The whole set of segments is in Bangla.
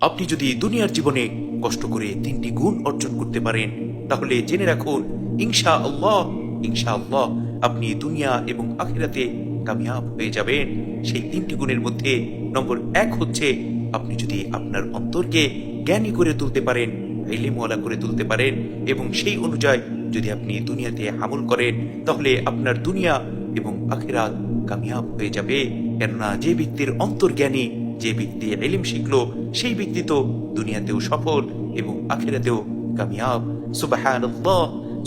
আপনি যদি দুনিয়ার জীবনে কষ্ট করে 3টি গুণ অর্জন করতে পারেন, তাহলে জেনে রাখুন ইনশাআল্লাহ আপনি দুনিয়া এবং আখিরাতে কামিয়াব হয়ে যাবেন। সেই 3টি গুণের মধ্যে নম্বর 1 হচ্ছে, আপনি যদি আপনার অন্তরকে জ্ঞানী করে তুলতে পারেন, ইলমওয়ালা করে তুলতে পারেন, এবং সেই অনুযায়ী যদি আপনি দুনিয়াতে আমল করেন, তাহলে আপনার দুনিয়া এবং আখিরাত কামিয়াব হয়ে যাবে। কেননা যে ব্যক্তির অন্তর জ্ঞানী, যে ব্যক্তি ইলম শিখলো, সেই ব্যক্তি তো দুনিয়াতেও সফল এবং আখিরাতেও কামিয়াব। সুবহানাল্লাহ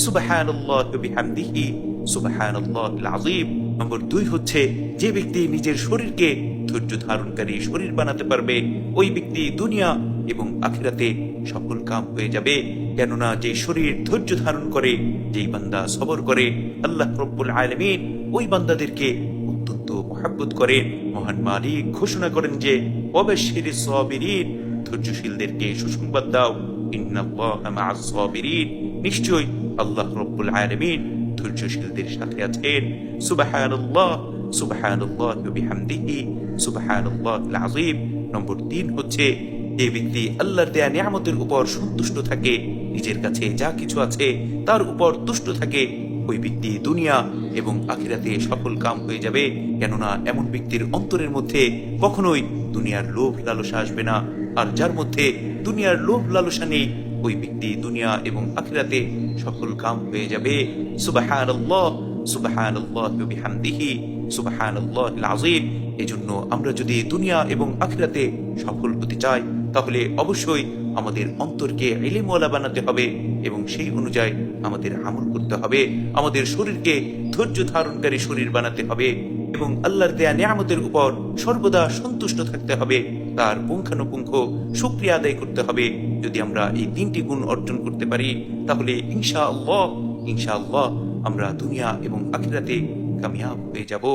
সুবহানাল্লাহ বিহামদিহি সুবহানাল্লাহিল আযীম। নম্বর 2 হচ্ছে, যে ব্যক্তি নিজের শরীরকে ধৈর্য ধারণকারী শরীর বানাতে পারবে, ওই ব্যক্তি দুনিয়া এবং আখিরাতে সফল কাম হয়ে যাবে। কেননা যে শরীর ধৈর্য ধারণ করে, যেই বান্দা সবর করে, আল্লাহ রাব্বুল আলামিন ওই বান্দাদেরকে অত্যন্ত মহব্বত করেন। মহান মালিক ঘোষণা করেন যে, ওয়াবাশশিরিস সাবিরিন, ধৈর্যশীলদেরকে সুসংবাদ দাও, ইন্নাল্লাহা মাআস সাবিরিন, নিশ্চয়ই আল্লাহ রাব্বুল আলামিন ধৈর্যশীলদের সাথে আছেন। সুবহানাল্লাহ সুবহানাল্লাহ বিহামদিহি সুবহানাল্লাহিল আযীম। নম্বর 3 হচ্ছে, যে ব্যক্তি আল্লাহর দেয়া নিয়ামতের উপর সন্তুষ্ট থাকে, নিজের কাছে যা কিছু আছে তার উপর তুষ্ট থাকে, ওই ব্যক্তি দুনিয়া এবং আখিরাতে সফল কাম হয়ে যাবে। কেননা এমন ব্যক্তির অন্তরের মধ্যে কখনোই দুনিয়ার লোভ লালসা আসবে না। আর যার মধ্যে দুনিয়ার লোভ লালসা নেই, ওই ব্যক্তি দুনিয়া এবং আখিরাতে সফল কাম হয়ে যাবে। সুবহানাল্লাহ সুবহানাল্লাহ বিহামদিহি সুবহানাল্লাহিল আযীম। এজন্য আমরা যদি দুনিয়া এবং আখিরাতে সফল হতে চাই, তাহলে অবশ্যই আমাদের অন্তরকে ইলমওয়ালা বানাতে হবে এবং সেই অনুযায়ী আমাদের আমল করতে হবে। আমাদের শরীরকে ধৈর্য ধারণকারী শরীর বানাতে হবে এবং আল্লাহর দেয়া নিয়ামতের উপর সর্বদা সন্তুষ্ট থাকতে হবে, তার পুঙ্খানুপুঙ্খ শুকরিয়া আদায় করতে হবে। যদি আমরা এই 3টি গুণ অর্জন করতে পারি, তাহলে ইনশাআল্লাহ আমরা দুনিয়া এবং আখিরাতে কামিয়াব হয়ে যাব।